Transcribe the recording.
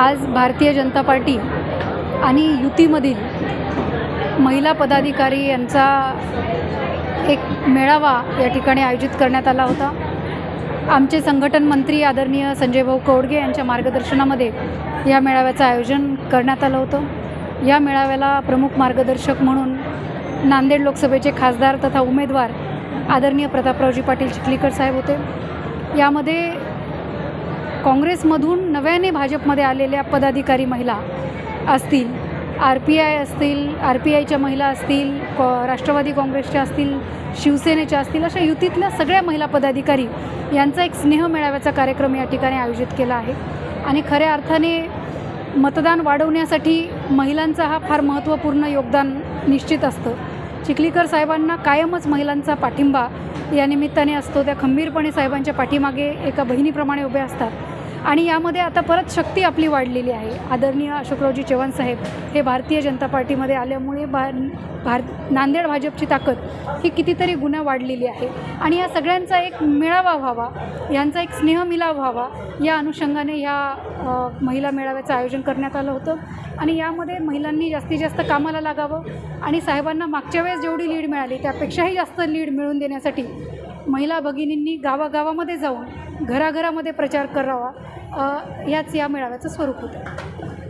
आज भारतीय जनता पार्टी आणि युतीमधील महिला पदाधिकारी यांचा एक मेळावा या ठिकाणी आयोजित करण्यात आला होता। आमचे संघटन मंत्री आदरणीय संजय भाऊ कौडगे यांच्या मार्गदर्शनामध्ये या मेळाव्याचं आयोजन करण्यात आलं होतं। या मेळाव्याला प्रमुख मार्गदर्शक म्हणून नांदेड लोकसभेचे खासदार तथा उमेदवार आदरणीय प्रतापरावजी पाटील चिखलीकर साहेब होते। यामध्ये काँग्रेसमधून नव्याने भाजपमध्ये आलेल्या पदाधिकारी महिला असतील, RPI असतील, RPIच्या महिला असतील, राष्ट्रवादी काँग्रेसच्या असतील, शिवसेनेच्या असतील, अशा युतीतल्या सगळ्या महिला पदाधिकारी यांचा एक स्नेह मेळाव्याचा कार्यक्रम या ठिकाणी आयोजित केला आहे। आणि खऱ्या अर्थाने मतदान वाढवण्यासाठी महिलांचा हा फार महत्त्वपूर्ण योगदान निश्चित असतं। चिखलीकर साहेबांना कायमच महिलांचा पाठिंबा या निमित्ताने असतो। त्या खंबीरपणे साहेबांच्या पाठीमागे एका बहिणीप्रमाणे उभे असतात आणि यामध्ये आता परत शक्ती आपली वाढलेली आहे। आदरणीय अशोकरावजी चव्हाण साहेब हे भारतीय जनता पार्टीमध्ये आल्यामुळे नांदेड भाजपची ताकद ही कितीतरी गुन्हा वाढलेली आहे आणि या सगळ्यांचा एक मेळावा व्हावा, यांचा एक स्नेहमिलाव व्हावा या अनुषंगाने ह्या महिला मेळाव्याचं आयोजन करण्यात आलं होतं। आणि यामध्ये महिलांनी जास्तीत जास्त कामाला लागावं आणि साहेबांना मागच्या वेळेस जेवढी लीड मिळाली त्यापेक्षाही जास्त लीड मिळवून देण्यासाठी महिला भगिनींनी गावागावामध्ये जाऊन घराघरामध्ये प्रचार करावा, याच या मेळाव्याचं स्वरूप होतं।